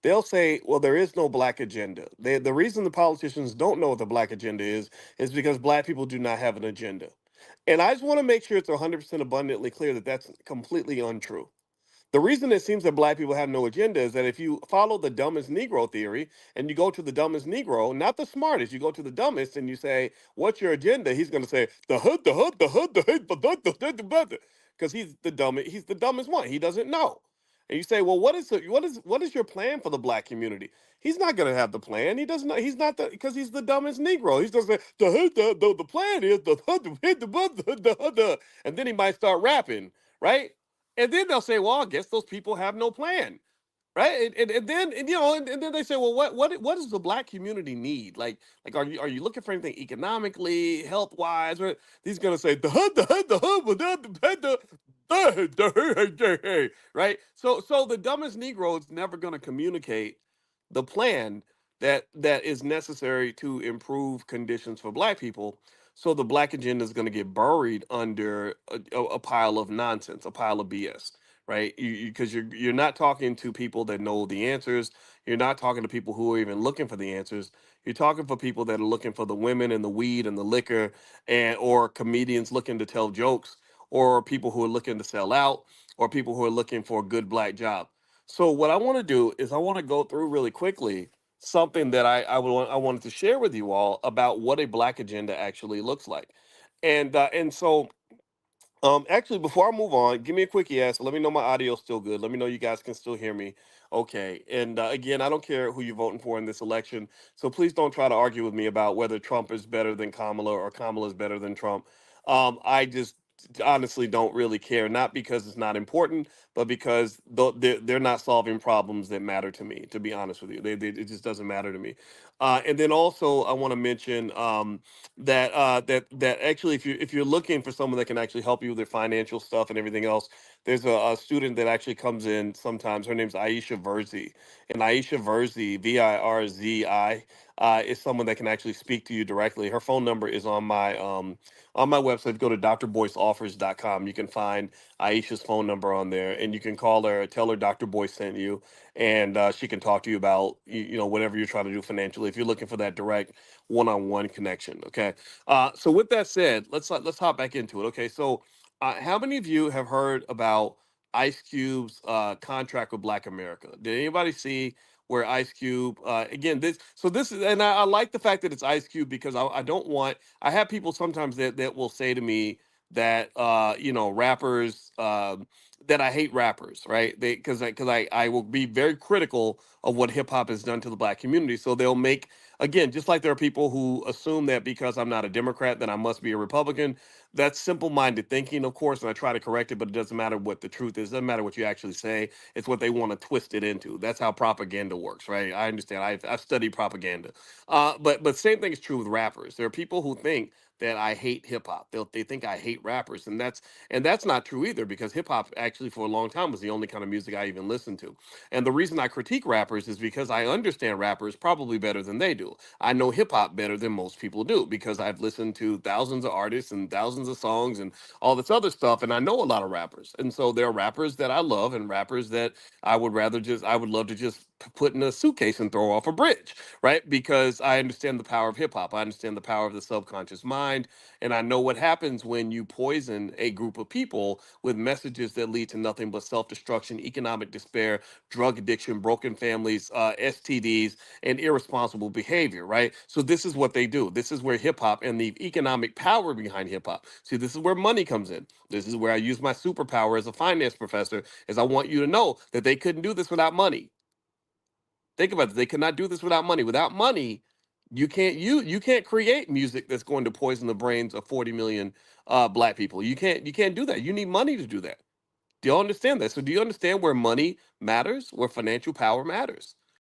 they'll say, well, there is no black agenda. The reason the politicians don't know what the black agenda is because black people do not have an agenda. And I just want to make sure it's 100% abundantly clear that that's completely untrue. The reason it seems that black people have no agenda is that if you follow the dumbest Negro theory and you go to the dumbest Negro, not the smartest, you go to the dumbest and you say, what's your agenda? He's going to say, the hood, the hood, the hood, the hood, the hood, because he's the dumbest one. He doesn't know. And you say, well, what is your plan for the black community? He's not going to have the plan. He doesn't know. He's not the because he's the dumbest Negro. He's just say the hood, the plan is the hood, the hood, the hood, and then he might start rapping, right? And then they'll say, well, I guess those people have no plan. Right. And then they say, well, what does the black community need? Like, are you looking for anything economically, health wise? Or he's gonna say the right. So the dumbest Negro is never gonna communicate the plan that is necessary to improve conditions for black people. So the black agenda is going to get buried under a pile of nonsense, a pile of BS, right? Because you're not talking to people that know the answers. You're not talking to people who are even looking for the answers. You're talking for people that are looking for the women and the weed and the liquor, and or comedians looking to tell jokes, or people who are looking to sell out, or people who are looking for a good black job. So what I want to do is I want to go through really quickly something that I wanted to share with you all about what a black agenda actually looks like. And actually, before I move on, give me a quick yes. Let me know my audio's still good. Let me know you guys can still hear me. Okay. And again, I don't care who you're voting for in this election. So please don't try to argue with me about whether Trump is better than Kamala or Kamala is better than Trump. I just honestly don't really care. Not because it's not important, but because they're not solving problems that matter to me. To be honest with you, it just doesn't matter to me. And then also, I want to mention that actually, if you're looking for someone that can actually help you with their financial stuff and everything else, there's a student that actually comes in sometimes. Her name's Aisha Verzi, and Aisha Verzi, Virzi, is someone that can actually speak to you directly. Her phone number is on my website. Go to drboyceoffers.com. You can find Aisha's phone number on there, and you can call her, tell her Dr. Boyce sent you, and she can talk to you about whatever you're trying to do financially. If you're looking for that direct one-on-one connection, okay. So with that said, let's hop back into it. Okay, so how many of you have heard about Ice Cube's contract with Black America? Did anybody see where Ice Cube again this is, and I like the fact that it's Ice Cube because I don't want, I have people sometimes that will say to me that rappers that I hate rappers, right? They because I will be very critical of what hip hop has done to the black community. So they'll make, again, just like there are people who assume that because I'm not a Democrat that I must be a Republican. That's simple-minded thinking, of course, and I try to correct it, but it doesn't matter what the truth is. It doesn't matter what you actually say. It's what they want to twist it into. That's how propaganda works, right? I understand. I've studied propaganda. But same thing is true with rappers. There are people who think that I hate hip hop. They think I hate rappers, and that's not true either because hip hop actually for a long time was the only kind of music I even listened to. And the reason I critique rappers is because I understand rappers probably better than they do. I know hip hop better than most people do because I've listened to thousands of artists and thousands of songs and all this other stuff, and I know a lot of rappers. And so there are rappers that I love and rappers that I would love to just put in a suitcase and throw off a bridge, right? Because I understand the power of hip hop. I understand the power of the subconscious mind. And I know what happens when you poison a group of people with messages that lead to nothing but self destruction, economic despair, drug addiction, broken families, STDs, and irresponsible behavior, right? So this is what they do. This is where hip hop and the economic power behind hip hop. See, this is where money comes in. This is where I use my superpower as a finance professor, is I want you to know that they couldn't do this without money. Think about it. They could not do this without money. Without money, you can't create music that's going to poison the brains of 40 million black people. You can't do that. You need money to do that. Do you understand that? So do you understand where money matters, where financial power matters?